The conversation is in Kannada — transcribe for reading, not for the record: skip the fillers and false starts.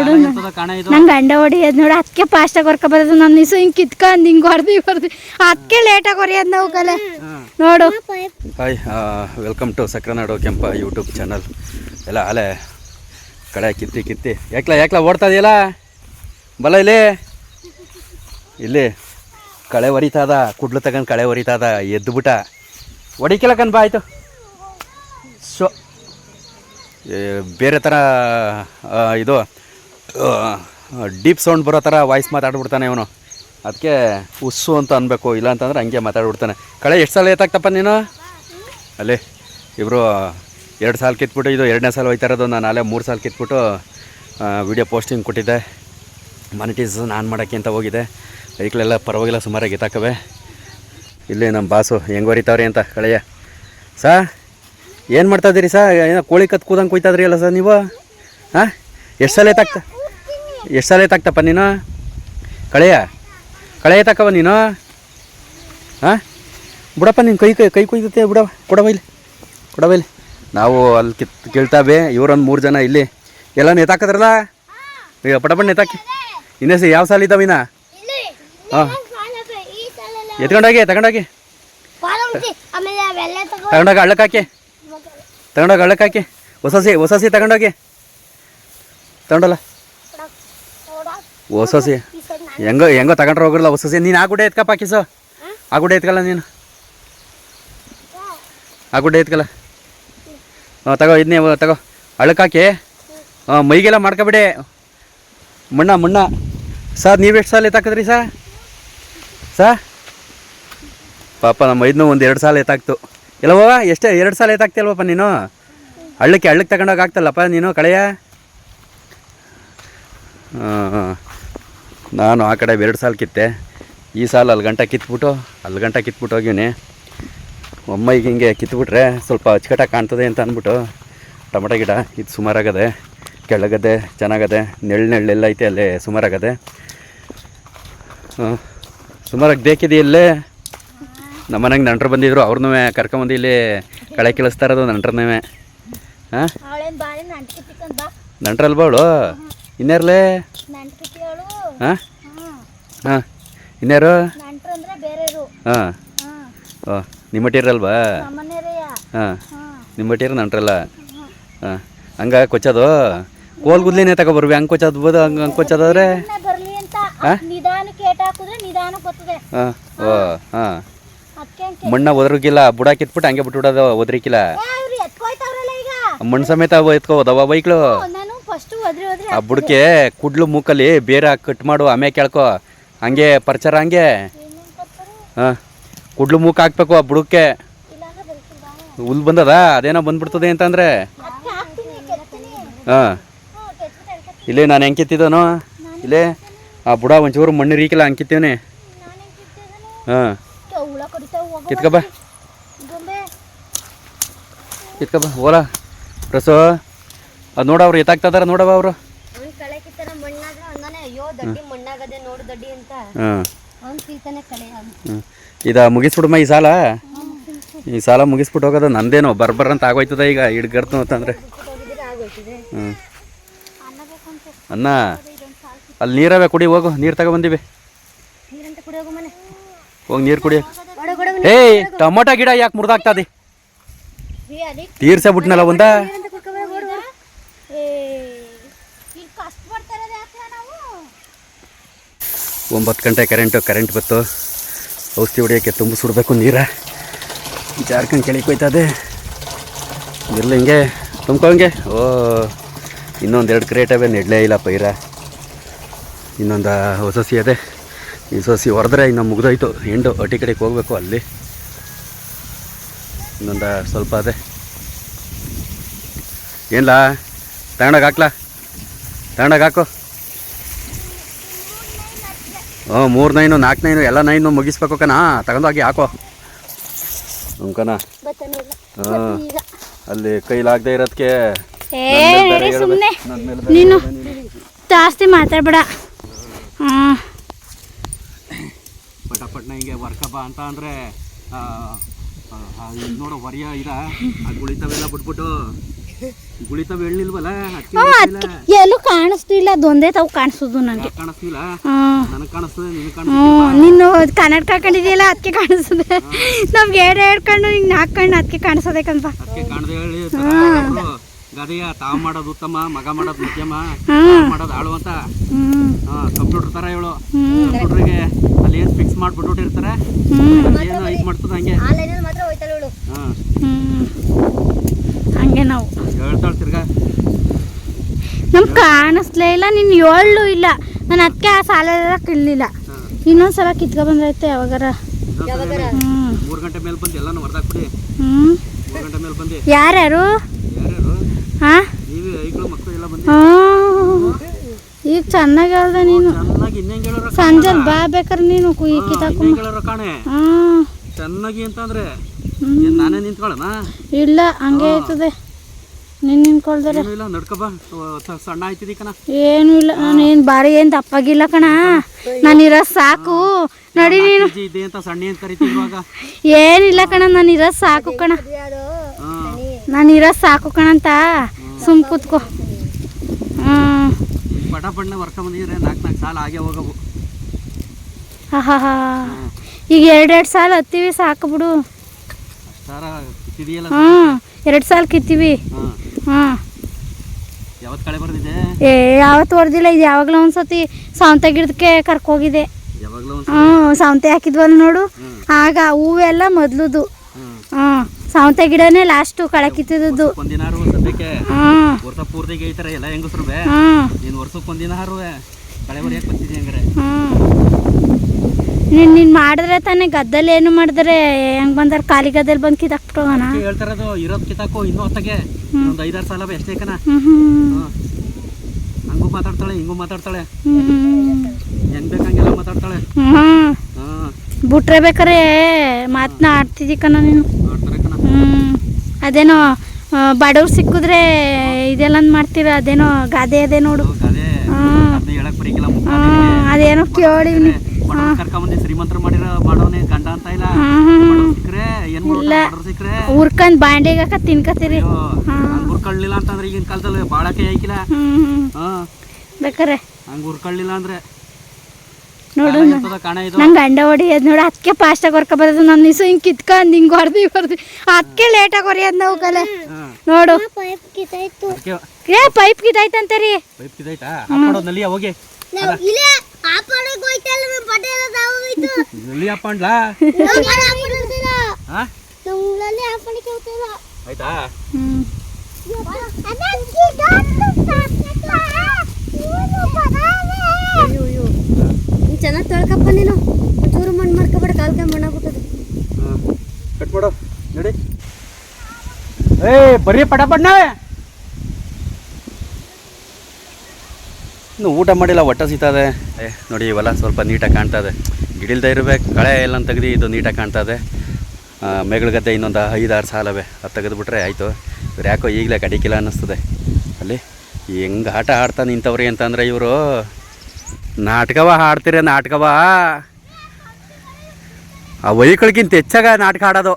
ನೋಡು ನಂಗೆ ಗಂಡ ಹೊಡಿಯೋದು ನೋಡು ಅದಕ್ಕೆ ಫಾಸ್ಟಾಗಿ ಹೊರ್ಕೊ ಬರೋದು ನನ್ನ ನಿಸು ಹಿಂಗೆ ಕಿತ್ಕೊಂಡು ಹಿಂಗೆ ಹೊಡೆದು ಅದಕ್ಕೆ ಲೇಟಾಗಿ ಹೊರಿಯೋದು ನಾವು ಕಲೆ ನೋಡು. ಹಾಯ್, ವೆಲ್ಕಮ್ ಟು ಸಕ್ರನಾಡು ಕೆಂಪ ಯೂಟ್ಯೂಬ್ ಚಾನಲ್. ಎಲ್ಲ ಅಲೆ ಕಳೆ ಕಿತ್ತಿ ಯಾಕ್ಲ ಓಡ್ತಾ ಇದೆಯಲ್ಲ ಬಲ ಇಲ್ಲಿ ಕಳೆ ಹೊರಿತಾದ, ಕುಡ್ಲು ತಗೊಂಡು ಕಳೆ ಹೊರಿತಾದ, ಎದ್ದುಬಿಟ್ಟ ಹೊಡಿಕಿಲ್ಲ ಕಣ್ ಬಾ ಆಯಿತು. ಸೊ ಬೇರೆ ಥರ ಇದು ಡೀಪ್ ಸೌಂಡ್ ಬರೋ ಥರ ವಾಯ್ಸ್ ಮಾತಾಡ್ಬಿಡ್ತಾನೆ ಇವನು. ಅದಕ್ಕೆ ಉಸ್ಸು ಅಂತ ಅನ್ಬೇಕು, ಇಲ್ಲ ಅಂತಂದ್ರೆ ಹಂಗೆ ಮಾತಾಡ್ಬಿಡ್ತಾನೆ. ಕಳೆ ಎಷ್ಟು ಸಲ ಎತ್ತಾಕ್ತಪ್ಪ ನೀನು? ಅಲ್ಲೇ ಇಬ್ಬರು 2 ಸಾಲ ಕಿತ್ಬಿಟ್ಟು ಇದು 2ನೇ ಸಾಲ ಹೋಯ್ತಾ ಇರೋದು. ನಾನು ಅಲ್ಲೇ 3 ಸಾಲ ಕಿತ್ಬಿಟ್ಟು ವಿಡಿಯೋ ಪೋಸ್ಟಿಂಗ್ ಕೊಟ್ಟಿದ್ದೆ. ಮಾನಿಟೈಸೇಷನ್ ಆನ್ ಮಾಡೋಕ್ಕೆ ಅಂತ ಹೋಗಿದೆ. ಬೈಕ್ಲೆಲ್ಲ ಪರವಾಗಿಲ್ಲ, ಸುಮಾರಾಗಿ ಎತ್ತಾಕವೆ. ಇಲ್ಲಿ ನಮ್ಮ ಬಾಸು ಹೆಂಗೆ ಹೊರಿತಾವ್ರಿ ಅಂತ ಕಳೆಯ. ಏನು ಮಾಡ್ತಾಯಿದ್ದೀರಿ ಏನೋ ಕೋಳಿ ಕತ್ತು ಕೂದಂಗೆ ಕುಯ್ತಾದ್ರಿ ಅಲ್ಲ ನೀವು? ಹಾಂ, ಎಷ್ಟು ಸಲ ಎತ್ತಾಕ್ತಪ್ಪ ನೀನು? ಕಳೆ ಎತ್ತಾಕವ ನೀನು? ಹಾಂ, ಬಿಡಪ್ಪ ನೀನು ಕೈ ಕುಯ್ದತ್ತೆ ಬಿಡವ. ಕೊಡವ ಇಲ್ಲಿ ನಾವು ಅಲ್ಲಿ ಕೇಳ್ತಾವೆ. ಇವರೊಂದು 3 ಜನ ಇಲ್ಲಿ ಎಲ್ಲನೂ ಎತ್ತಾಕದ್ರಲ್ಲ. ಈಗ ಪಟಪಣ್ಣ ಎತ್ತಾಕಿ ಇನ್ನೇಸಿ ಯಾವ ಸಾಲ ಇದ್ದಾವಿನ? ಹಾಂ, ತಗೊಂಡೋಗಿ ಹಳ್ಳಕ್ಕಾಕಿ ಹೊಸಸಿ ತಗೊಂಡೋಗಿ ತಗೊಂಡಲ್ಲ. ಹೊಸಸಿ ಹೆಂಗೋ ತಗೊಂಡ್ರೆ ಹೋಗಿರಲ್ಲ ಹೊಸಸಿ. ನೀನು ಆ ಗುಡ್ಡೆ ಎತ್ಕಪ್ಪ ಕಿಸು. ಆ ಗುಡ್ಡೆ ಎತ್ಕಲ್ಲ ನೀನು, ಆ ಗುಡ್ಡೆ ಎತ್ಕಲ್ಲ. ಹಾಂ, ಇದನ್ನೇ ತಗೋ ಹಳ್ಳಕ್ಕಾಕಿ. ಹಾಂ, ಮೈಗೆಲ್ಲ ಮಾಡ್ಕೊಬಿಡಿ ಮಣ್ಣ. ನೀವೆಷ್ಟು ಸಾಲ ಎತ್ತಾಕಿದ್ರಿ ಪಾಪ ನಮ್ಮ ಐದನೂ ಒಂದು 2 ಸಾಲ ಎತ್ತಾಕ್ತು. ಇಲ್ಲವ ಎಷ್ಟೇ 2 ಸಾಲ ಎತ್ತಾಕ್ತಿಲ್ವಪ್ಪ ನೀನು? ಹಳ್ಳಕ್ಕೆ ತಗೊಂಡೋಗಿ ಆಗ್ತಲ್ಲಪ್ಪ ನೀನು ಕಳೆಯ. ನಾನು ಆ ಕಡೆ 2 ಸಾಲ ಕಿತ್ತೆ. ಈ ಸಾಲ ಅಲ್ಲಿ ಗಂಟ ಕಿತ್ಬಿಟ್ಟು ಹೋಗಿವ್ನಿ. ಒಮ್ಮೈಗೆ ಹಿಂಗೆ ಕಿತ್ಬಿಟ್ರೆ ಸ್ವಲ್ಪ ಅಚ್ಚುಕಟ್ಟಾಗಿ ಕಾಣ್ತದೆ ಅಂತ ಅಂದ್ಬಿಟ್ಟು ಟೊಮಟೊ ಗಿಡ ಇದು ಸುಮಾರಾಗದೆ, ಕೆಳಗದೆ ಚೆನ್ನಾಗದೆ, ನೆಳ್ಳೆಲ್ಲ ಐತೆ ಅಲ್ಲೇ ಸುಮಾರಾಗದೆ. ಸುಮಾರಾಗಿ ಬೇಕಿದೆಯಲ್ಲೇ. ನಮ್ಮ ಮನೆಗೆ ನೆಂಟ್ರು ಬಂದಿದ್ರು, ಅವ್ರನ್ನೂ ಕರ್ಕೊಂಬಂದು ಇಲ್ಲಿ ಕಳೆ ಕಳಿಸ್ತಾ ಇರೋದು ನೆಂಟ್ರನ್ನೇ. ಹಾಂ, ನೆಂಟ್ರಲ್ಲಿ ಬಾಳು ಇನ್ಯಾರಲೇ? ಹಾಂ ಇನ್ಯಾರು? ಹಾಂ, ಓ ನಿಮ್ಮಟ್ಟಿರಲ್ವಾ? ಹಾಂ, ನಿಮ್ಮಟ್ಟಿರ ನೆಂಟ್ರಲ್ಲ. ಹಾಂ, ಹಂಗೆ ಕೊಚ್ಚೋದು ಕೋಲ್ ಗುದ್ಲಿನೇ ತಗೊಬರ್ವಿ. ಹಂಗೆ ಕೊಚ್ಚೋದು ಹಂಗೆ ಕೊಚ್ಚೋದಾದ್ರೆ ಹಾಂ. ಹಾಂ, ಓ ಹಾಂ, ಮಣ್ಣ ಒದರಿಗಿಲ್ಲ, ಬುಡ ಕಿತ್ಬಿಟ್ಟು ಹಂಗೆ ಬಿಟ್ಬಿಡೋದು, ಒದರಿಕಿಲ್ಲ. ಮಣ್ಣು ಸಮೇತ ಎತ್ಕೋದವ ಬೈಕ್ಳು. ಆ ಬುಡಕ್ಕೆ ಕುಡ್ಲು ಮೂಕಲ್ಲಿ ಬೇರೆ ಕಟ್ ಮಾಡು, ಆಮೇಲೆ ಕೇಳ್ಕೊ. ಹಂಗೆ ಪರಿಚರ ಹಂಗೆ. ಹಾಂ, ಕುಡ್ಲು ಮೂಕ ಹಾಕ್ಬೇಕು ಆ ಬುಡಕ್ಕೆ. ಹುಲ್ ಬಂದದ ಅದೇನೋ ಬಂದ್ಬಿಡ್ತದೆ ಅಂತಂದರೆ. ಹಾಂ, ಇಲ್ಲೇ ನಾನು ಹೆಂಗೆ ಕಿತ್ತಿದ್ದನು ಇಲ್ಲೇ ಆ ಬುಡ ಒಂಚೂರು ಮಣ್ಣು ರೀಕಿಲ್ಲ, ಹಂಗೆ ಕಿತ್ತೀವನಿ. ಹಾಂ, ಕಿತ್ಕಬ ಓಲ ರಸು. ಅದು ನೋಡವ್ರು ಎತ್ತಾಗ್ತದಾರ ನೋಡವ ಅವರು. ಹಾಂ, ಇದು ಮುಗಿಸ್ಬಿಡಮ್ಮ ಈ ಸಾಲ ಮುಗಿಸ್ಬಿಟ್ಟು ಹೋಗೋದು. ನಂದೇನೋ ಬರ್ಬರಂತ ಆಗೋಯ್ತದ ಈಗ ಹಿಡ್ಗರ್ತು ಅಂತಂದರೆ. ಹ್ಞೂ, ಅನ್ನ ಅಲ್ಲಿ ನೀರವೇ ಕುಡಿ, ಹೋಗು ನೀರು ತಗೊಬಂದಿವಿ. ಹೋಗಿ ನೀರು ಕುಡಿಯ. ಏಯ್, ಟೊಮೊಟೊ ಗಿಡ ಯಾಕೆ ಮುರಿದಾಗ್ತದೆ? ತೀರ್ಸೇ ಬಿಟ್ನಲ್ಲ ಒಂದ. 9 ಗಂಟೆ ಕರೆಂಟ್ ಬತ್ತು. ಔಷಧಿ ಹೊಡಿಯೋಕ್ಕೆ ತುಂಬಿಸ್ಬಿಡ್ಬೇಕು ನೀರ. ಜಾರ್ಕೊಂಡು ಕೆಳಗೆ ಹೋಯ್ತದೆ ಇರಲಿ ಹಿಂಗೆ ತುಂಬ್ಕೊಂಗೆ. ಓ, ಇನ್ನೊಂದು 2 ಕ್ರೇಟ್ ಅವೇ, ನೆಡ್ಲೇ ಇಲ್ಲ ಪೈರ. ಇನ್ನೊಂದು ಹೊಸಸಿ ಅದೇ. ಈ ಸಸಿ ಹೊಡೆದ್ರೆ ಇನ್ನು ಮುಗಿದೋಯ್ತು. ಎಂಡು ಅಟಿ ಕಡೆಗೆ ಹೋಗ್ಬೇಕು. ಅಲ್ಲಿ ಇನ್ನೊಂದು ಸ್ವಲ್ಪ ಅದೇ. ಏನಿಲ್ಲ, ತಗೊಂಡೋಗಿ ಹಾಕು. ಹ್ಞೂ, 3 ನೈನು 4 ನೈನು ಎಲ್ಲ 9 ಮುಗಿಸ್ಬೇಕು ಕಣ. ತಗೊಂಡೋಗಿ ಹಾಕೋ ಕಣ. ಹಾಂ, ಅಲ್ಲಿ ಕೈಲಾಗದೆ ಇರೋದಕ್ಕೆ ನೀನು ಜಾಸ್ತಿ ಮಾತಾಡ್ಬೇಡ. ಪಟಪಟ್ನ ಹಿಂಗೆ ವರ್ಕಪ್ಪ ಅಂತ ಅಂದರೆ ನೋಡು ಹೊರಿಯ ಇದ ಅದು ಉಳಿತಾವೆಲ್ಲ ಬಿಟ್ಬಿಟ್ಟು ಗುಳಿತಾವ ಹೇಳಿಲ್ವಲ್ಲ ಅದಕ್ಕೆ ಎಲ್ಲೂ ಕಾಣಿಸ್ತಿಲ್ಲ ಅದೊಂದೇ ತಾವು ಕಾಣಿಸೋದು ನನಗೆ. ಕಾಣಿಸ್ತಿಲ್ಲ. ಹಾಂ ನನಗೆ ಕಾಣಿಸ್ತದೆ, ನಿನಗೆ ಹ್ಞೂ ಕಾಣಿಸ್ತದೆ. ನೀನು ಕನ್ನಡಕ ಹಾಕೊಂಡಿದೆಯಲ್ಲ ಅದಕ್ಕೆ ಕಾಣಿಸ್ತದೆ. ನಮ್ಗೆ ಎರಡು ಕಣ್ಣು ಹಿಂಗೆ 4 ಕಣ್ಣು ಅದಕ್ಕೆ ಕಾಣಿಸೋದೇಕಂತ. ಅದಕ್ಕೆ ಕಾಣದೆ ಹೇಳಿ ಗದೆಯ ತಾವು ಮಾಡೋದು ಉತ್ತಮ, ಮಗ ಮಾಡೋದು ಮಧ್ಯಮ, ಮಾಡೋದು ಆಳು ಅಂತ. ಕಂಪ್ಯೂಟರ್ ಥರ ಹೇಳು. ಕಂಪ್ಯೂಟರ್ಗೆ ಅಲ್ಲಿ ಏನು ಫಿಕ್ಸ್ ಮಾಡಿಬಿಟ್ಟಿರ್ತಾರೆ, ಏನು ಇದು ಮಾಡ್ತದೆ ಹಂಗೆ. ಹಾಂ ಹಂಗೆ ನಾವು ಹೇಳ್ತಾಳೆ ತಿರ್ಗಾ. ನಮ್ಗೆ ಕಾಣಿಸ್ಲೇ ಇಲ್ಲ, ನೀನು ಹೇಳು ಇಲ್ಲ. ನಾನು ಅದಕ್ಕೆ ಆ ಸಾಲೆಲ್ಲ ಕಿಳ್ಲಿಲ್ಲ. ಇನ್ನೊಂದ್ಸಲ ಕಿತ್ಕೊ ಬಂದೈತೆ ಯಾವಾಗಾರ. 3 ಗಂಟೆ ಮೇಲೆ ಬಂದು ಎಲ್ಲನೂ ಹೊಡೆದಾಕ್ಬಿಡಿ. 3 ಗಂಟೆ ಮೇಲೆ ಬಂದು ಯಾರ್ಯಾರು ಯಾರ್ಯಾರು ಹಾಂ ನೀವೇ ಐಗಳು ಮಕ್ಕಳು ಎಲ್ಲ ಬಂದು. ಈಗ ಚೆನ್ನಾಗಿ ಹೇಳ್ದೆ ನೀನು. ಚೆನ್ನಾಗಿ ಇನ್ನೇನು ಹೇಳೋರು ಸಂಜೆ ಬಾ ಬೇಕಾರೆ ನೀನು ಕಿತ್ತಾಕು. ಹೇಳೋರು ಕಾಣೆ ಹಾಂ ಚೆನ್ನಾಗಿ ಅಂತಂದ್ರೆ ನಾನೇ ನಿಂತ್ಕೊಳ್ಳೋಣ? ಇಲ್ಲ ಹಂಗೆ ಆಯ್ತದೆ. ನೀನು ನಿಂತ್ಕೊಳ್ದಾರೆ ಇಲ್ಲ ನಡ್ಕೊಬ, ಸಣ್ಣ ಆಯ್ತಿದಿ ಕಣ. ಏನೂ ಇಲ್ಲ, ನಾನೇನು ಭಾರಿ ಏನು ದಪ್ಪಾಗಿಲ್ಲ ಕಣ. ನಾನಿರೋ ಸಾಕು ನೋಡಿ ನೀನು. ಇದೆ ಅಂತ ಸಣ್ಣ ಅಂತ ಕರಿತಿರುವಾಗ ಏನಿಲ್ಲ ಕಣ, ನಾನಿರೋ ಸಾಕು ಕಣ. ನಾನಿರೋ ಸಾಕು ಕಣ ಅಂತ ಸುಮ್ ಕೂತ್ಕೋ. ಪಟ ಪಣ್ಣ ವರ್ಷ ಬಂದಿದ್ರೆ 4 ಸಾಲ ಹಾಗೆ ಹೋಗವು. ಹಾ ಈಗ 2 ಸಾಲ ಹತ್ತೀವಿ ಸಾಕು ಬಿಡು. ಹಾಂ 2 ಸಾಲ ಕಿತ್ತೀವಿ. ಹಾಂ ಯಾವತ್ತು ಕಳೆ ಬರ್ದಿದೆ? ಯಾವತ್ತು ಹೊಡೆದಿಲ್ಲ. ಇದು ಯಾವಾಗಲೂ ಒಂದ್ಸತಿ ಸಾವಂತೆ ಗಿಡಕ್ಕೆ ಕರ್ಕೋಗಿದೆ. ಸಾವಂತೆ ಹಾಕಿದ್ವಲ್ಲ ನೋಡು, ಆಗ ಹೂವೆಲ್ಲ ಮೊದ್ಲುದು. ಸಾವಂತೆ ಗಿಡನೇ ಲಾಸ್ಟು ಕಳೆ ಕಿತ್ತಿದ್ದು. ನೀನು ಮಾಡಿದ್ರೆ ತಾನೇ ಗದ್ದಲ್ಲಿ ಏನು ಮಾಡಿದ್ರೆ ಹೆಂಗ್ ಬಂದಾರ ಖಾಲಿ ಗದ್ದಲ್ಲಿ ಬಂದು ಕಿತ್ತಾಕ್ಬಿಟ್ಟೋಗೋಣ. ಹೇಳ್ತಾರದು ಇರೋದು ಕಿತ್ತಾಕೋ ಇನ್ನೂ ಹೊತ್ತಗೆ ಒಂದು 5-6 ಸಾಲ ಎಷ್ಟೇ ಕಣ. ಹಂಗೂ ಮಾತಾಡ್ತಾಳೆ ಹಿಂಗೂ ಮಾತಾಡ್ತಾಳೆ, ಹೆಂಗ್ ಬೇಕಂಗೆಲ್ಲ ಮಾತಾಡ್ತಾಳೆ. ಬಿಟ್ರೆ ಬೇಕಾರೆ ಮಾತನಾಡ್ತಿದ್ದಿ ಕಣ ನೀನು. ಅದೇನೋ ಬಡವ್ರು ಸಿಕ್ಕಿದ್ರೆ ಇದೆಲ್ಲ ಮಾಡ್ತೀರ, ಅದೇನೋ ಗಾದೆ ಅದೇ ನೋಡು. ಅದೇನೋ ಕೇಳಿ ಶ್ರೀಮಂತರು ಮಾಡೋನೆ ಗಂಡ ಅಂತ ಇಲ್ಲ. ಉರ್ಕಂದ್ ಬಾಂಡೆಗಾಕ ತಿನ್ಕತ್ತೀರಿ. ಉರ್ಕೊಳ್ಳಿಲ್ಲ ಅಂತಂದ್ರೆ ಈಗಿನ ಕಾಲದಲ್ಲಿ ಬಾಳಕೆ ಆಯ್ಕಿಲ್ಲ. ಬೇಕಾರೆ ಹಂಗ ಉರ್ಕೊಳ್ಳಿಲ್ಲ ಅಂದ್ರೆ ನೋಡು ನಂಗೆ ಗಂಡ ಹೊಡಿಯೋದು ನೋಡು. ಅದಕ್ಕೆ ಫಾಸ್ಟಾಗಿ ಹೊರ್ಕ ಬರೋದು. ನನ್ನ ನಿಸು ಹಿಂಗೆ ಕಿತ್ಕೊಂಡು ಹಿಂಗೆ ಹೊಡೆದು ಅದಕ್ಕೆ ಲೇಟಾಗಿ ಹೊರಿಯೋದು ನಾವು ಕಲೆ ನೋಡು. ಪೈಪ್ ಕಿತ್ತಾಯ್ತಂತಾರಿ. ಪೈಪ್ ಕಿತ್ತಾಯ್ತಾ? ಹಾಕೊಂಡೋದ್ನಲ್ಲಿ ಹೋಗಿ ಆಯ್ತಾ? ಚೆನ್ನಾಗಿ ತೊಳ್ಕಪ್ಪ ನೀನು. ಚೂರು ಮಣ್ಣು ಮಾಡ್ಕೊಬೇಡ, ಕಾಲ್ಗೆ ಮಣ್ಣಾಗ್ಬಿಟ್ಟದೆ. ಕಟ್ ಮಾಡು ನೋಡಿ. ಬರೀ ಪಟ ಪಡ್ನ ಇನ್ನು ಊಟ ಮಾಡಿಲ್ಲ, ಹೊಟ್ಟೆ ಸಿಗ್ತದೆ. ನೋಡಿ ಇವೆಲ್ಲ ಸ್ವಲ್ಪ ನೀಟಾಗಿ ಕಾಣ್ತದೆ. ಗಿಡಿಲ್ದೇ ಇರಬೇಕು, ಕಳೆ ಎಲ್ಲ ತೆಗ್ದು ಇದು ನೀಟಾಗಿ ಕಾಣ್ತದೆ. ಮೇಗಳ ಗದ್ದೆ ಇನ್ನೊಂದು 5-6 ಸಾಲವೆ, ಅದು ತೆಗೆದುಬಿಟ್ರೆ ಆಯಿತು. ಇವ್ರು ಯಾಕೋ ಈಗಲೇ ಕಡಿಕಿಲ್ಲ ಅನ್ನಿಸ್ತದೆ. ಅಲ್ಲಿ ಹೆಂಗೆ ಆಟ ಆಡ್ತಾ ನಿಂತವ್ರಿ ಅಂತಂದರೆ ಇವರು ನಾಟಕವ ಆಡ್ತೀರ. ನಾಟಕವ ಆ ವೈಕಳ್ಗಿಂತ ಹೆಚ್ಚಾಗ ನಾಟಕ ಆಡೋದು.